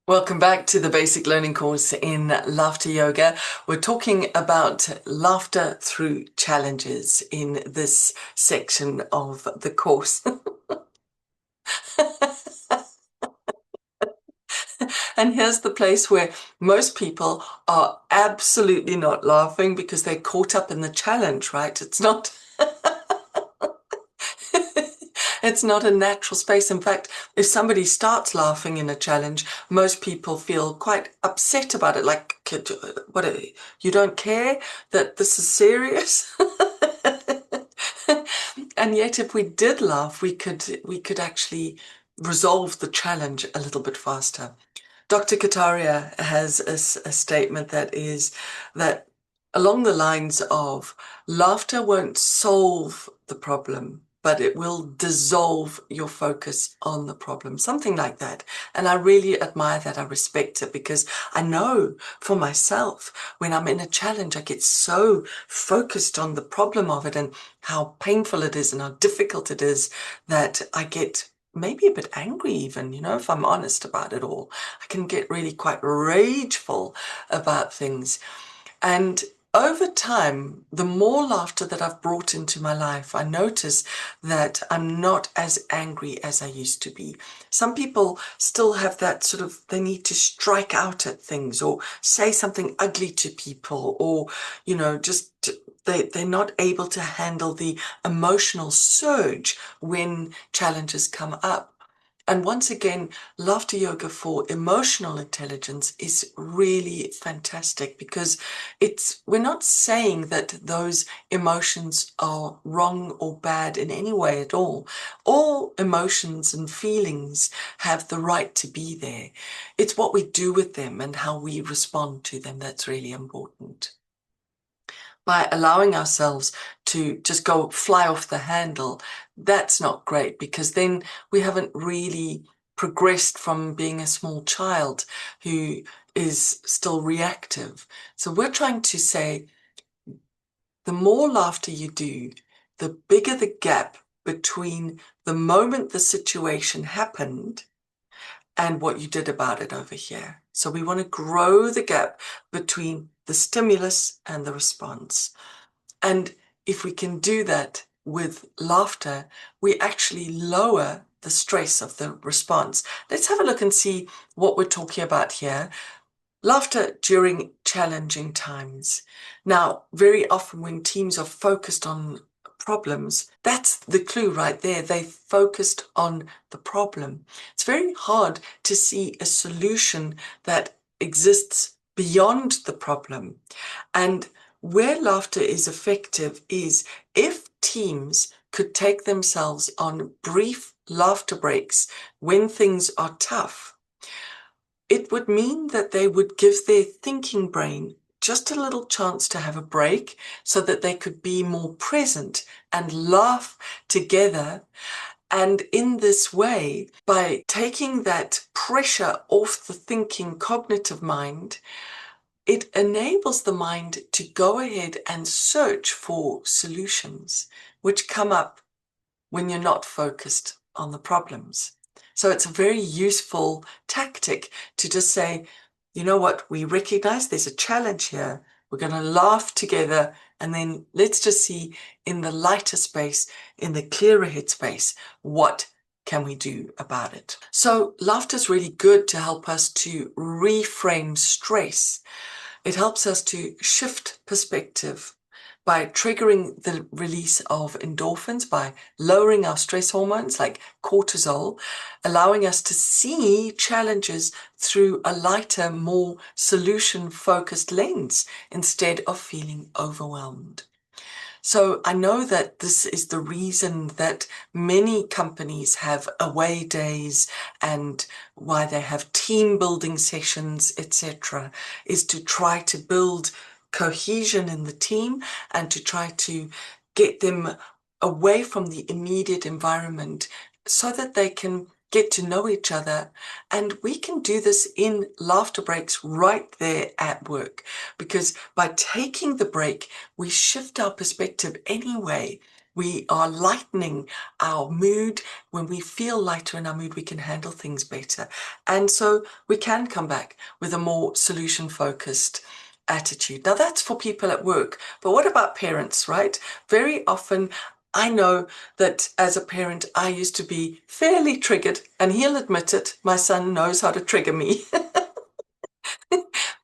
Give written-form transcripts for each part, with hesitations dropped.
Welcome back to the basic learning course in laughter yoga. We're talking about laughter through challenges in this section of the course. And here's the place where most people are absolutely not laughing because they're caught up in the challenge, right? It's not it's not a natural space. In fact, if somebody starts laughing in a challenge, most people feel quite upset about it. Like, what, you don't care that this is serious? And yet, if we did laugh, we could actually resolve the challenge a little bit faster. Dr. Kataria has a statement that is that along the lines of laughter won't solve the problem, but it will dissolve your focus on the problem, something like that. And I really admire that. I respect it because I know for myself, when I'm in a challenge, I get so focused on the problem of it and how painful it is and how difficult it is that I get maybe a bit angry even, if I'm honest about it all. I can get really quite rageful about things. And over time, the more laughter that I've brought into my life, I notice that I'm not as angry as I used to be. Some people still have that sort of, they need to strike out at things or say something ugly to people or, just they're not able to handle the emotional surge when challenges come up. And once again, laughter yoga for emotional intelligence is really fantastic because we're not saying that those emotions are wrong or bad in any way at all. All emotions and feelings have the right to be there. It's what we do with them and how we respond to them that's really important. By allowing ourselves to just go fly off the handle, that's not great because then we haven't really progressed from being a small child who is still reactive. So we're trying to say the more laughter you do, the bigger the gap between the moment the situation happened and what you did about it over here. So we want to grow the gap between the stimulus and the response. And if we can do that with laughter, we actually lower the stress of the response. Let's have a look and see what we're talking about here. Laughter during challenging times. Now, very often when teams are focused on problems, that's the clue right there. They focused on the problem. It's very hard to see a solution that exists beyond the problem. And where laughter is effective is if teams could take themselves on brief laughter breaks when things are tough. It would mean that they would give their thinking brain just a little chance to have a break so that they could be more present and laugh together. And in this way, by taking that pressure off the thinking cognitive mind, it enables the mind to go ahead and search for solutions which come up when you're not focused on the problems. So it's a very useful tactic to just say, you know what, we recognize there's a challenge here. We're going to laugh together and then let's just see in the lighter space, in the clearer head space, what can we do about it? So laughter is really good to help us to reframe stress. It helps us to shift perspective by triggering the release of endorphins, by lowering our stress hormones like cortisol, allowing us to see challenges through a lighter, more solution-focused lens instead of feeling overwhelmed. So I know that this is the reason that many companies have away days and why they have team building sessions, etc., is to try to build cohesion in the team and to try to get them away from the immediate environment so that they can get to know each other. And we can do this in laughter breaks right there at work, because by taking the break, we shift our perspective anyway. we are lightening our mood. When we feel lighter in our mood, we can handle things better. And so we can come back with a more solution-focused attitude. Now that's for people at work, but what about parents, right? Very often I know that as a parent, I used to be fairly triggered, and he'll admit it. My son knows how to trigger me.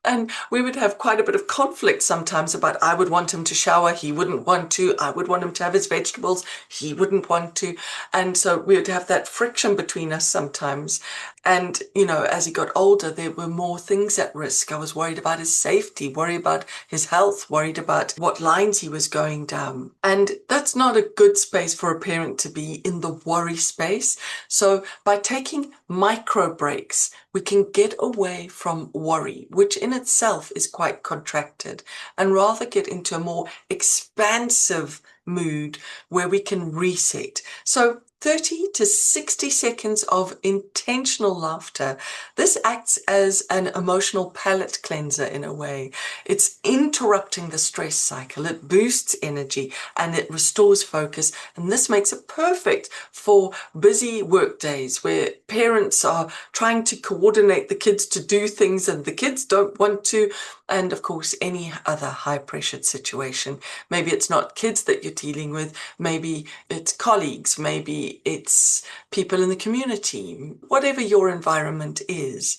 And we would have quite a bit of conflict sometimes about I would want him to shower, he wouldn't want to. I would want him to have his vegetables, he wouldn't want to. And so we would have that friction between us sometimes. And, you know, as he got older, there were more things at risk. I was worried about his safety, worried about his health, worried about what lines he was going down. And that's not a good space for a parent to be, in the worry space. So by taking micro breaks, we can get away from worry, which in itself is quite contracted, and rather get into a more expansive mood where we can reset. So 30 to 60 seconds of intentional laughter. This acts as an emotional palate cleanser in a way. It's interrupting the stress cycle. It boosts energy and it restores focus. And this makes it perfect for busy work days where parents are trying to coordinate the kids to do things and the kids don't want to. And of course, any other high pressured situation. Maybe it's not kids that you're dealing with. Maybe it's colleagues. Maybe it's people in the community, whatever your environment is.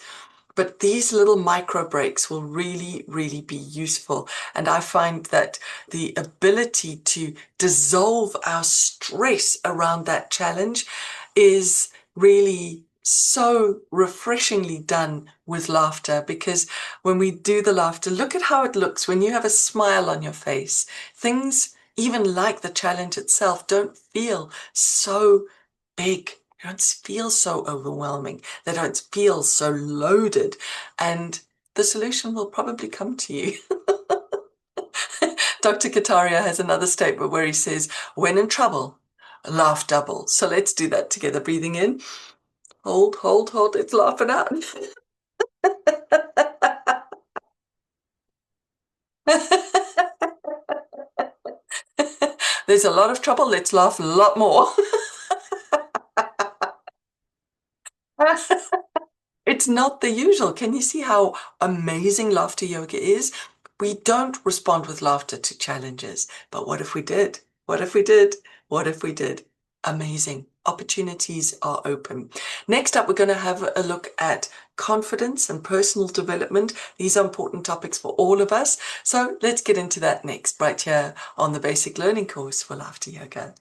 But these little micro breaks will really, really be useful. And I find that the ability to dissolve our stress around that challenge is really so refreshingly done with laughter, because when we do the laughter, look at how it looks when you have a smile on your face. Things, even like the challenge itself, don't feel so big. They don't feel so overwhelming. They don't feel so loaded. And the solution will probably come to you. Dr. Kataria has another statement where he says, when in trouble, laugh double. So let's do that together. Breathing in. Hold, hold, hold. It's laughing out. There's a lot of trouble. Let's laugh a lot more. It's not the usual. Can you see how amazing laughter yoga is? We don't respond with laughter to challenges. But what if we did? What if we did? What if we did? Amazing. Opportunities are open. Next up, we're going to have a look at confidence and personal development. These are important topics for all of us. So let's get into that next, right here on the Basic Learning course for Laughter Yoga.